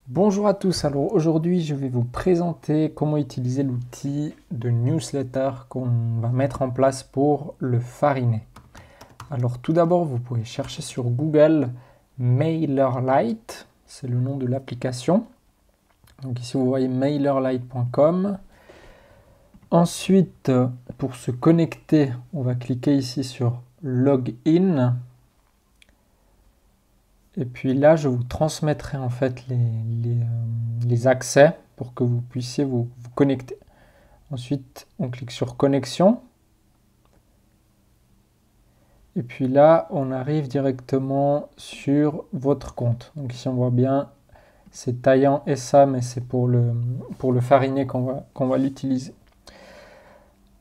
Bonjour à tous, alors aujourd'hui je vais vous présenter comment utiliser l'outil de newsletter qu'on va mettre en place pour le Farinet. Alors tout d'abord vous pouvez chercher sur Google MailerLite, c'est le nom de l'application. Donc ici vous voyez mailerlite.com. Ensuite pour se connecter on va cliquer ici sur Login. Et puis là, je vous transmettrai en fait les accès pour que vous puissiez vous connecter. Ensuite, on clique sur connexion. Et puis là, on arrive directement sur votre compte. Donc ici, on voit bien, c'est Taillant SA, mais c'est pour le Farinet qu'on va l'utiliser.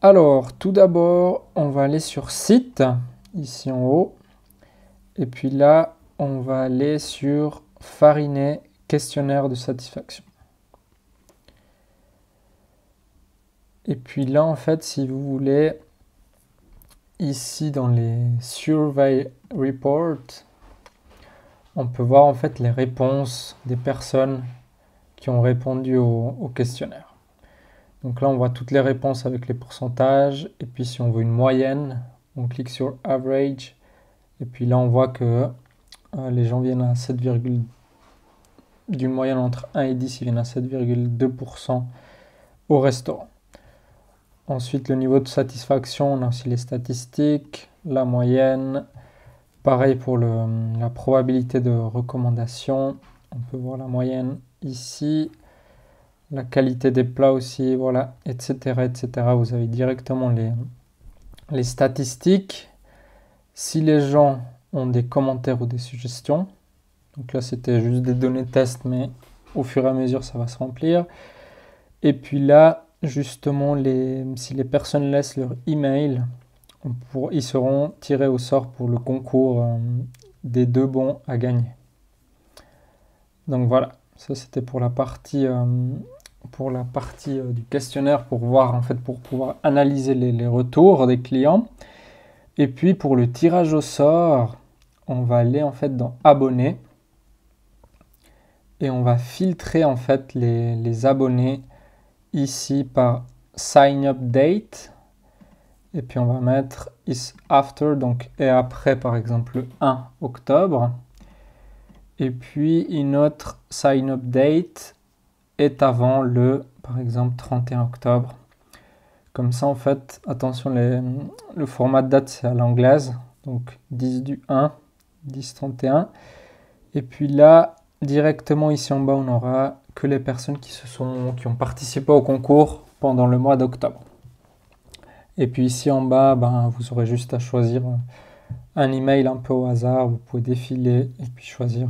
Alors, tout d'abord, on va aller sur Site, ici en haut. Et puis là, on va aller sur Farinet, questionnaire de satisfaction. Et puis là, en fait, si vous voulez, ici dans les Survey Reports, on peut voir en fait les réponses des personnes qui ont répondu au questionnaire. Donc là, on voit toutes les réponses avec les pourcentages. Et puis si on veut une moyenne, on clique sur Average. Et puis là, on voit que les gens viennent à 7, d'une moyenne entre 1 et 10, ils viennent à 7,2% au restaurant. Ensuite, le niveau de satisfaction, on a aussi les statistiques, la moyenne. Pareil pour la probabilité de recommandation. On peut voir la moyenne ici. La qualité des plats aussi, voilà, etc., etc. Vous avez directement les statistiques. Si les gens ont des commentaires ou des suggestions. Donc là, c'était juste des données test, mais au fur et à mesure, ça va se remplir. Et puis là, justement, si les personnes laissent leur email, ils seront tirés au sort pour le concours des 2 bons à gagner. Donc voilà, ça c'était pour la partie, du questionnaire pour voir en fait pour pouvoir analyser les retours des clients. Et puis pour le tirage au sort, on va aller en fait dans abonnés et on va filtrer en fait les abonnés ici par sign up date. Et puis on va mettre is after, donc et après par exemple le 1 octobre. Et puis une autre sign up date est avant le par exemple 31 octobre. Comme ça en fait, attention, le format de date c'est à l'anglaise. Donc 10 du 1, 10 31. Et puis là, directement ici en bas, on n'aura que les personnes qui ont participé au concours pendant le mois d'octobre. Et puis ici en bas, vous aurez juste à choisir un email un peu au hasard. Vous pouvez défiler et puis choisir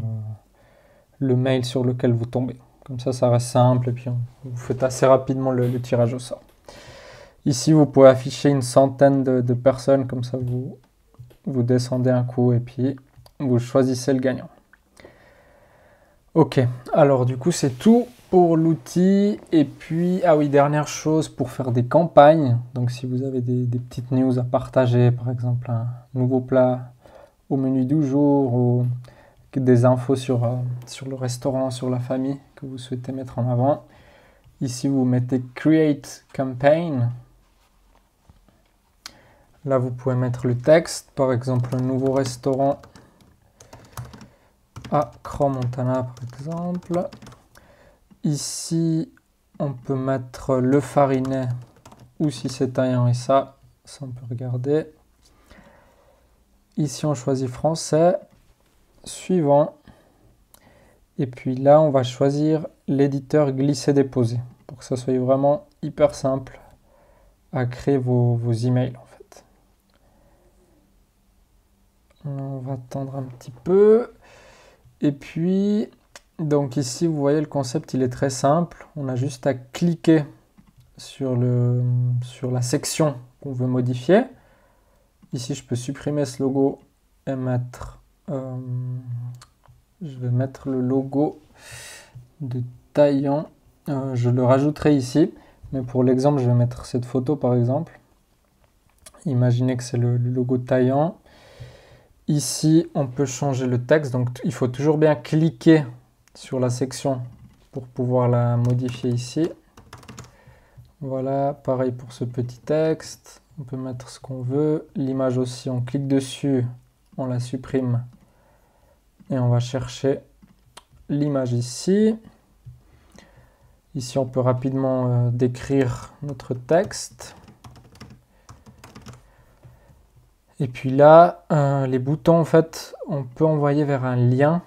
le mail sur lequel vous tombez. Comme ça reste simple et puis vous faites assez rapidement le tirage au sort. Ici, vous pouvez afficher une centaine de personnes. Comme ça, vous descendez un coup et puis vous choisissez le gagnant. Ok, alors du coup, c'est tout pour l'outil. Et puis, ah oui, dernière chose, pour faire des campagnes. Donc si vous avez des petites news à partager, par exemple un nouveau plat au menu du jour ou des infos sur le restaurant, sur la famille que vous souhaitez mettre en avant. Ici, vous mettez Create Campaign. Là, vous pouvez mettre le texte, par exemple un nouveau restaurant à Crans-Montana, par exemple. Ici, on peut mettre le Farinet ou si c'est Taillant et ça on peut regarder. Ici, on choisit français. Suivant. Et puis là, on va choisir l'éditeur glisser-déposer pour que ça soit vraiment hyper simple à créer vos emails en fait. On va attendre un petit peu. Et puis, donc ici, vous voyez, le concept, il est très simple. On a juste à cliquer sur la section qu'on veut modifier. Ici, je peux supprimer ce logo et mettre... je vais mettre le logo de Taillant. Je le rajouterai ici. Mais pour l'exemple, je vais mettre cette photo, par exemple. Imaginez que c'est le logo Taillant. Ici, on peut changer le texte. Donc, il faut toujours bien cliquer sur la section pour pouvoir la modifier ici. Voilà, pareil pour ce petit texte. On peut mettre ce qu'on veut. L'image aussi, on clique dessus, on la supprime et on va chercher l'image ici. Ici, on peut rapidement décrire notre texte. Et puis là, les boutons, en fait, on peut envoyer vers un lien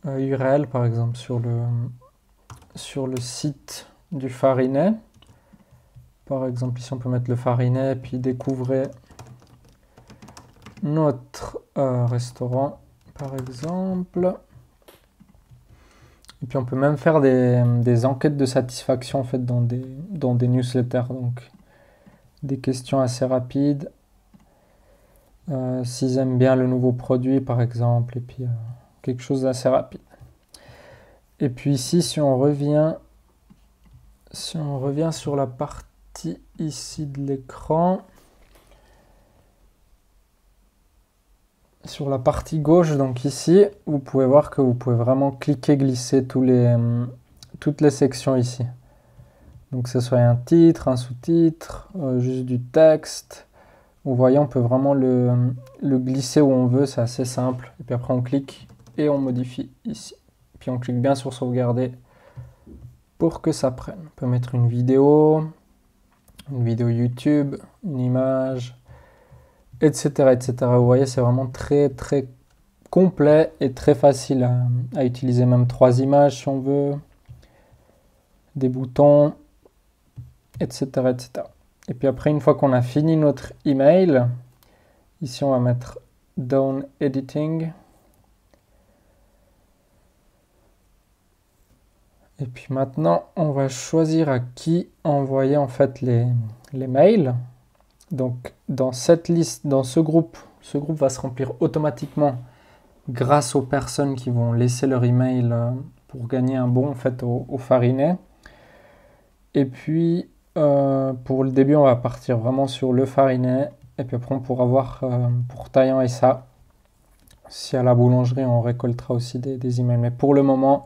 URL, par exemple, sur le site du Farinet. Par exemple, ici, on peut mettre le Farinet et puis découvrir notre restaurant, par exemple. Et puis, on peut même faire des enquêtes de satisfaction, en fait, dans des newsletters. Donc, des questions assez rapides. S'ils aiment bien le nouveau produit, par exemple. Et puis, quelque chose d'assez rapide. Et puis ici, si on revient sur la partie ici de l'écran, sur la partie gauche, donc ici, vous pouvez voir que vous pouvez vraiment cliquer, glisser toutes les sections ici. Donc que ce soit un titre, un sous-titre, juste du texte. Vous voyez, on peut vraiment le glisser où on veut, c'est assez simple. Et puis après, on clique et on modifie ici. Puis on clique bien sur sauvegarder pour que ça prenne. On peut mettre une vidéo YouTube, une image, etc. etc. Vous voyez, c'est vraiment très très complet et très facile à utiliser. Même 3 images si on veut, des boutons, etc. etc. Et puis après, une fois qu'on a fini notre email, ici on va mettre Down Editing. Et puis maintenant, on va choisir à qui envoyer en fait les mails. Donc dans cette liste, dans ce groupe va se remplir automatiquement grâce aux personnes qui vont laisser leur email pour gagner un bon en fait au Farinet. Et puis pour le début, on va partir vraiment sur le Farinet. Et puis après, on pourra voir pour Taillant SA. Si à la boulangerie, on récoltera aussi des emails. Mais pour le moment,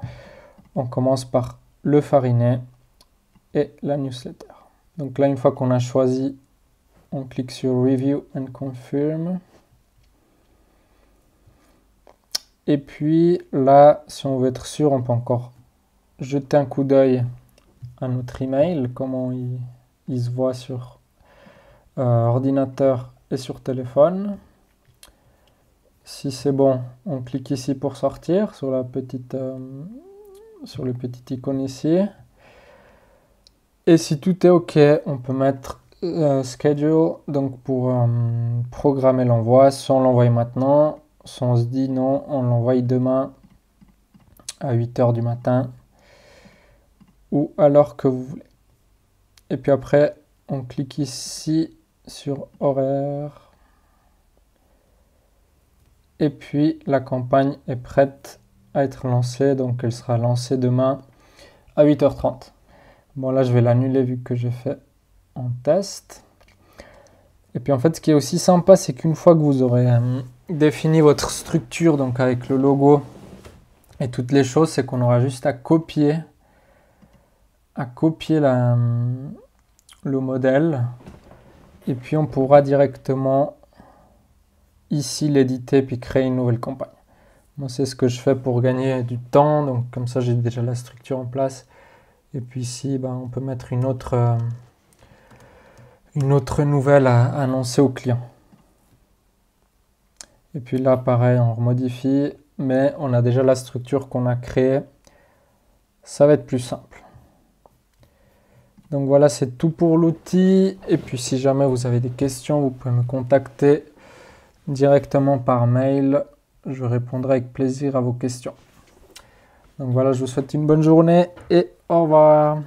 on commence par le Farinet et la newsletter. Donc là, une fois qu'on a choisi, on clique sur Review and Confirm. Et puis là, si on veut être sûr, on peut encore jeter un coup d'œil à notre email, comment il se voit sur ordinateur et sur téléphone. Si c'est bon, on clique ici pour sortir sur la petite sur le petit icône ici. Et si tout est OK, on peut mettre schedule, donc pour programmer l'envoi. Si on l'envoie maintenant, si on se dit non, on l'envoie demain à 8h du matin ou alors que vous voulez. Et puis après, on clique ici sur horaire. Et puis la campagne est prête à être lancée, donc elle sera lancée demain à 8h30. Bon, là je vais l'annuler vu que j'ai fait en test. Et puis en fait, ce qui est aussi sympa, c'est qu'une fois que vous aurez défini votre structure, donc avec le logo et toutes les choses, c'est qu'on aura juste à copier le modèle. Et puis on pourra directement ici l'éditer puis créer une nouvelle campagne. Moi, c'est ce que je fais pour gagner du temps. Donc comme ça, j'ai déjà la structure en place. Et puis ici, on peut mettre une autre nouvelle à annoncer au client. Et puis là, pareil, on remodifie, mais on a déjà la structure qu'on a créée. Ça va être plus simple. Donc voilà, c'est tout pour l'outil. Et puis si jamais vous avez des questions, vous pouvez me contacter directement par mail. Je répondrai avec plaisir à vos questions. Donc voilà, je vous souhaite une bonne journée et au revoir.